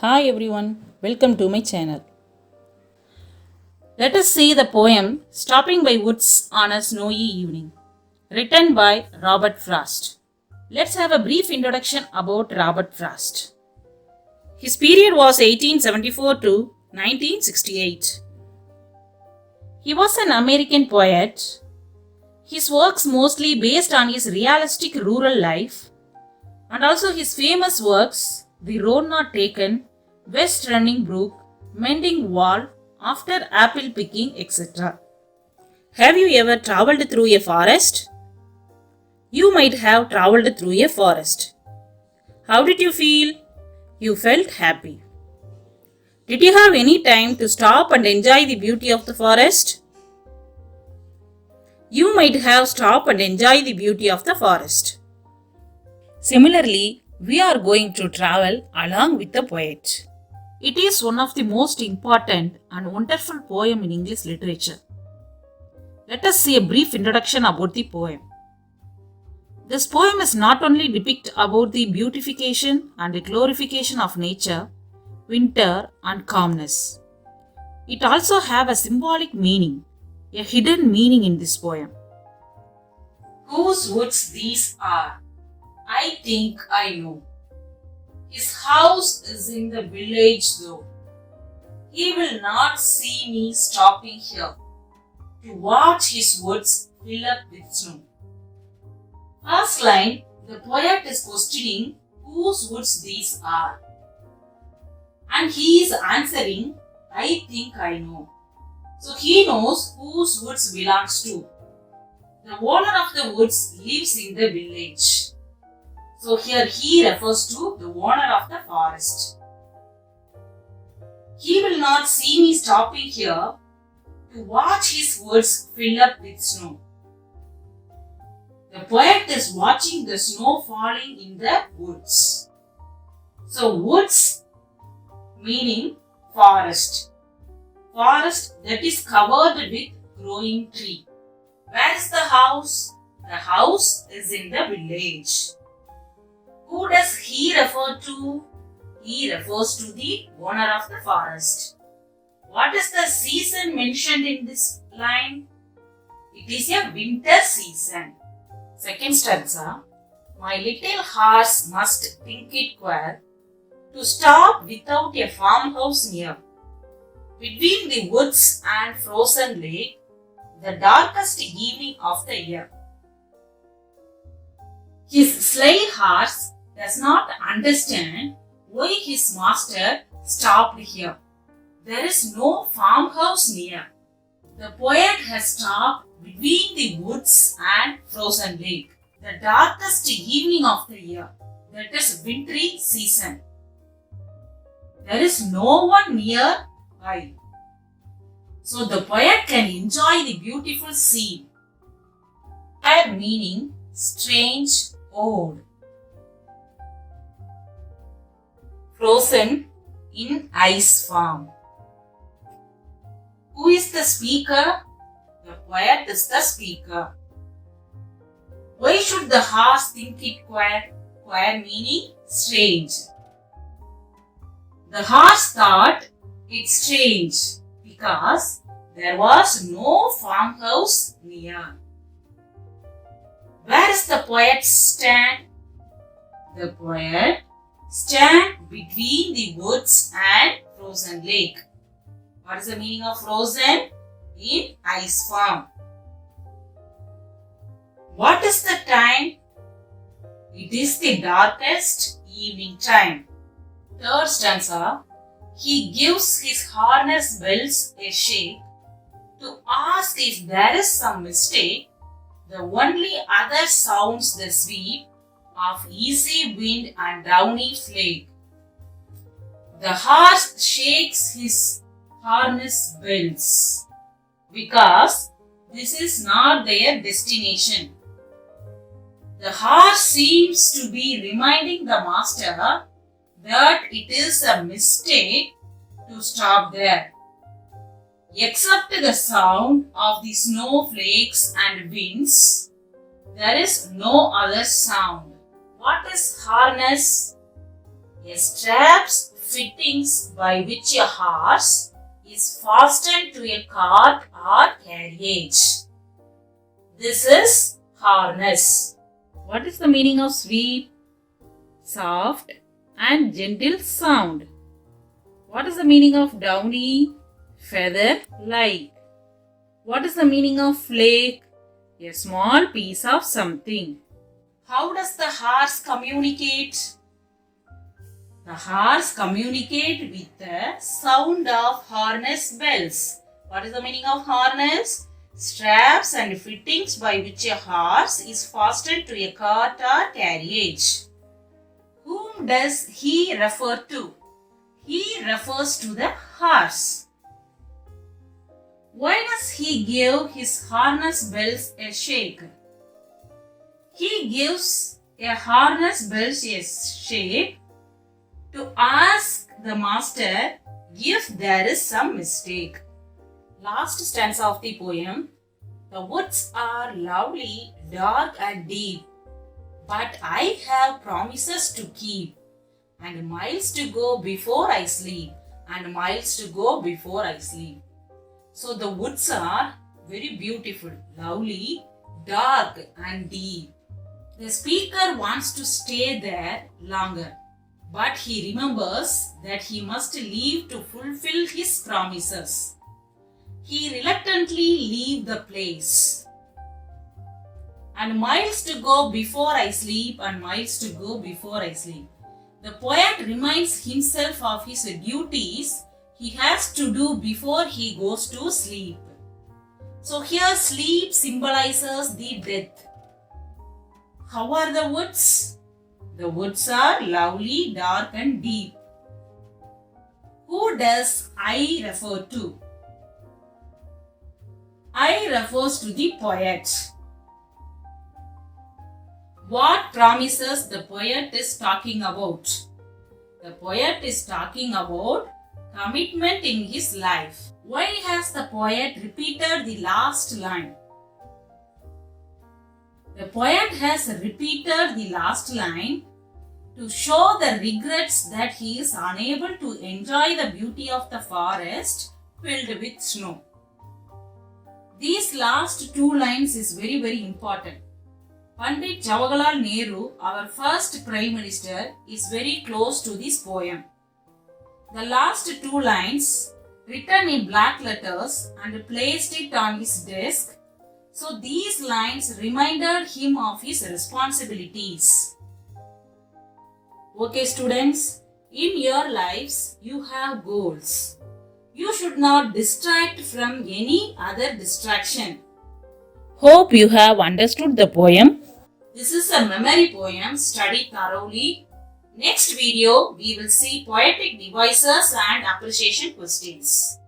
Hi everyone, welcome to my channel. Let us see the poem Stopping by Woods on a Snowy Evening, written by Robert Frost. Let's have a brief introduction about Robert Frost. His period was 1874 to 1968. He was an American poet. His works mostly based on his realistic rural life and also his famous works The Road Not Taken, West Running Brook, Mending Wall, After Apple Picking, etc. Have you ever travelled through a forest? You might have travelled through a forest. How did you feel? You felt happy. Did you have any time to stop and enjoy the beauty of the forest? You might have stopped and enjoyed the beauty of the forest. Similarly, we are going to travel along with the poet. It is one of the most important and wonderful poem in English literature. Let us see a brief introduction about the poem. This poem is not only depict about the beautification and glorification of nature, winter and calmness. It also have a symbolic meaning, a hidden meaning in this poem. Whose woods these are? I think I know. His house is in the village though. He will not see me stopping here to watch his woods fill up with snow. First line, the poet is questioning whose woods these are. And he is answering, I think I know. So he knows whose woods belongs to. The owner of the woods lives in the village. So here he refers to the owner of the forest. He will not see me stopping here to watch his woods fill up with snow. The poet is watching the snow falling in the woods. So woods meaning forest. Forest that is covered with growing tree. Where is the house? The house is in the village. Who does he refer to? He refers to the owner of the forest. What is the season mentioned in this line? It is a winter season. Second stanza. My little horse must think it queer to stop without a farmhouse near. Between the woods and frozen lake, the darkest evening of the year. His sly horse does not understand why his master stopped here. There is no farmhouse near. The poet has stopped between the woods and frozen lake, the darkest evening of the year, that is wintry season. There is no one near by. So the poet can enjoy the beautiful scene. Add meaning strange, old. Frozen in ice form. Who is the speaker? The poet is the speaker. Why should the horse think it queer? Queer meaning strange. The horse thought it strange because there was no farmhouse near. Where is the poet stand? The poet stand between the woods and frozen lake. What is the meaning of frozen? In ice form. What is the time? It is the darkest evening time. Third stanza. He gives his harness bells a shake to ask if there is some mistake. The only other sounds the sweep of easy wind and downy flake. The horse shakes his harness bells because this is not their destination. The horse seems to be reminding the master that it is a mistake to stop there. Except the sound of the snowflakes and winds, there is no other sound. What is harness? A straps fittings by which a horse is fastened to a cart or carriage. This is harness. What is the meaning of sweet? Soft and gentle sound. What is the meaning of downy? Feather-like. What is the meaning of flake? A small piece of something. How does the horse communicate? The horse communicates with the sound of harness bells. What is the meaning of harness? Straps and fittings by which a horse is fastened to a cart or carriage. Whom does he refer to? He refers to the horse. Why does he give his harness bells a shake? He gives a harness bells a shake to ask the master if there is some mistake. Last stanza of the poem. The woods are lovely, dark and deep, but I have promises to keep, and miles to go before I sleep, and miles to go before I sleep. So the woods are very beautiful, lovely, dark and deep. The speaker wants to stay there longer, but he remembers that he must leave to fulfill his promises. He reluctantly leaves the place. And miles to go before I sleep, and miles to go before I sleep. The poet reminds himself of his duties he has to do before he goes to sleep. So here sleep symbolizes the death. How are the woods? The woods are lovely, dark and deep. Who does I refer to? I refers to the poet. What promises the poet is talking about? The poet is talking about commitment in his life. Why has the poet repeated the last line? The poet has repeated the last line to show the regrets that he is unable to enjoy the beauty of the forest filled with snow. These last two lines is very important. Pandit Jawaharlal Nehru, our first Prime Minister, is very close to this poem. The last two lines, written in black letters and placed it on his desk, so these lines reminded him of his responsibilities. Okay students, in your lives you have goals. You should not distract from any other distraction. Hope you have understood the poem. This is a memory poem. Study thoroughly. Next video, we will see poetic devices and appreciation questions.